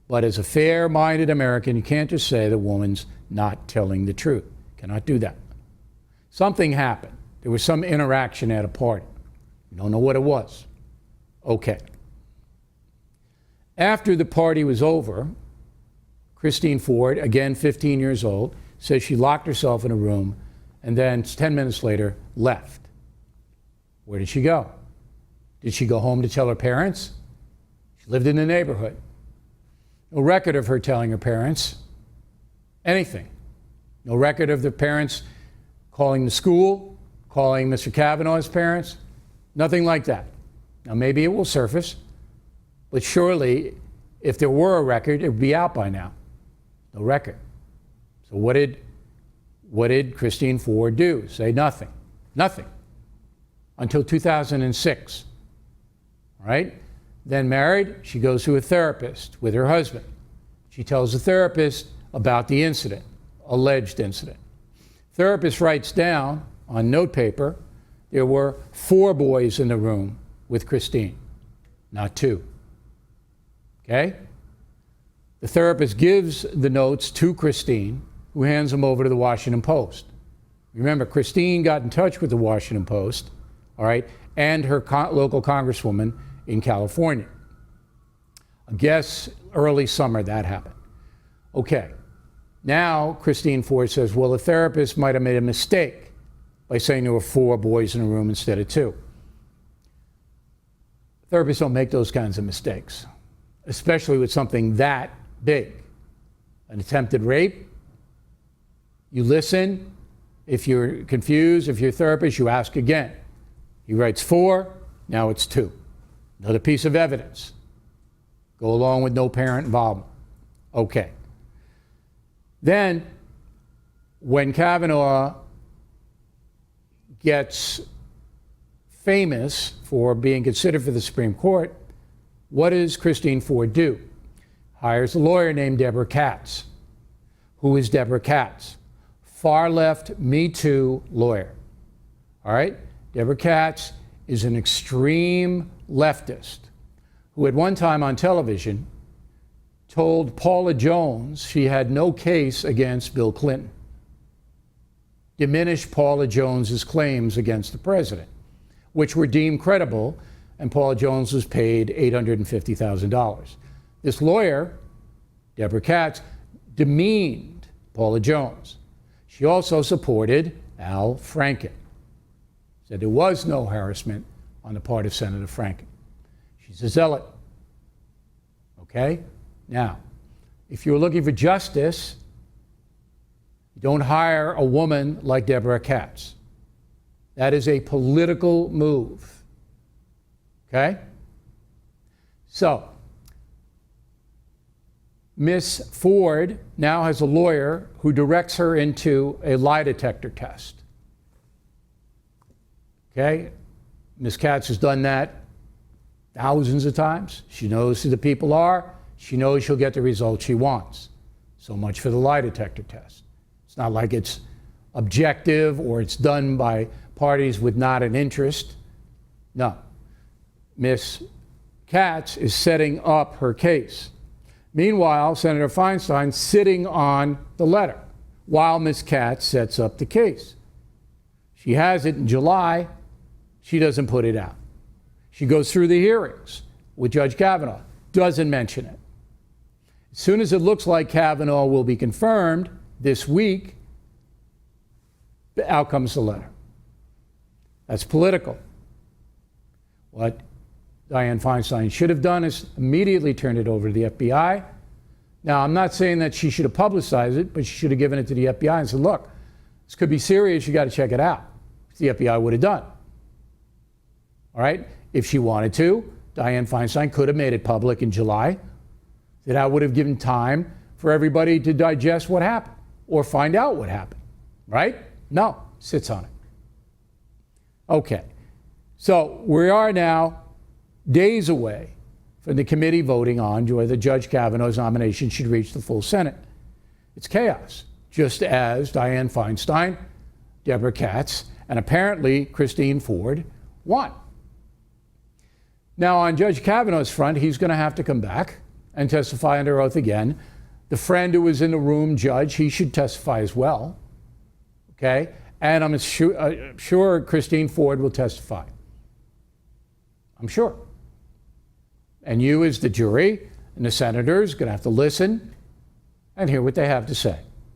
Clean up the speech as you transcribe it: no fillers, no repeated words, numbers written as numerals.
But as a fair-minded American, you can't just say the woman's not telling the truth. Cannot do that. Something happened. There was some interaction at a party. We don't know what it was. Okay. After the party was over, Christine Ford, again 15 years old, says she locked herself in a room and then 10 minutes later left. Where did she go? Did she go home to tell her parents? She lived in the neighborhood. No record of her telling her parents anything. No record of the parents calling the school, calling Mr. Kavanaugh's parents, nothing like that. Now maybe it will surface, but surely if there were a record, it would be out by now. No record. So what did Christine Ford do? Say nothing. Nothing. Until 2006. All right? Then married, she goes to a therapist with her husband. She tells the therapist about the incident, alleged incident. Therapist writes down on notepaper there were 4 boys in the room with Christine, not 2. Okay? The therapist gives the notes to Christine, who hands them over to the Washington Post. Remember, Christine got in touch with the Washington Post, all right, and her local congresswoman in California. I guess early summer that happened. Okay. Now Christine Ford says, well, the therapist might have made a mistake by saying there were 4 boys in a room instead of 2. Therapists don't make those kinds of mistakes, especially with something that big. An attempted rape, you listen. If you're confused, if you're a therapist, you ask again. He writes 4, now it's 2. Another piece of evidence. Go along with no parent involvement. Okay. Then, when Kavanaugh gets famous for being considered for the Supreme Court, what does Christine Ford do? Hires a lawyer named Deborah Katz. Who is Deborah Katz? Far left Me Too lawyer. All right? Deborah Katz is an extreme leftist who at one time on television told Paula Jones she had no case against Bill Clinton. Diminished Paula Jones's claims against the president, which were deemed credible, and Paula Jones was paid $850,000. This lawyer, Deborah Katz, demeaned Paula Jones. She also supported Al Franken. Said there was no harassment on the part of Senator Franken. She's a zealot. Okay? Now, if you're looking for justice, you don't hire a woman like Deborah Katz. That is a political move. Okay? So, Miss Ford now has a lawyer who directs her into a lie detector test. Okay? Ms. Katz has done that thousands of times. She knows who the people are. She knows she'll get the results she wants. So much for the lie detector test. It's not like it's objective or it's done by parties with not an interest. No. Ms. Katz is setting up her case. Meanwhile, Senator Feinstein's sitting on the letter while Ms. Katz sets up the case. She has it in July. She doesn't put it out. She goes through the hearings with Judge Kavanaugh, doesn't mention it. As soon as it looks like Kavanaugh will be confirmed this week, out comes the letter. That's political. What Dianne Feinstein should have done is immediately turned it over to the FBI. Now, I'm not saying that she should have publicized it, but she should have given it to the FBI and said, look, this could be serious, you got to check it out. The FBI would have done. All right? If she wanted to, Dianne Feinstein could have made it public in July. That would have given time for everybody to digest what happened or find out what happened. Right? No, sits on it. Okay. So we are now days away from the committee voting on whether Judge Kavanaugh's nomination should reach the full Senate. It's chaos, just as Dianne Feinstein, Deborah Katz, and apparently Christine Ford won. Now, on Judge Kavanaugh's front, he's going to have to come back and testify under oath again. The friend who was in the room, judge, he should testify as well. Okay? And I'm sure Christine Ford will testify. I'm sure. And you, as the jury and the senators, are going to have to listen and hear what they have to say.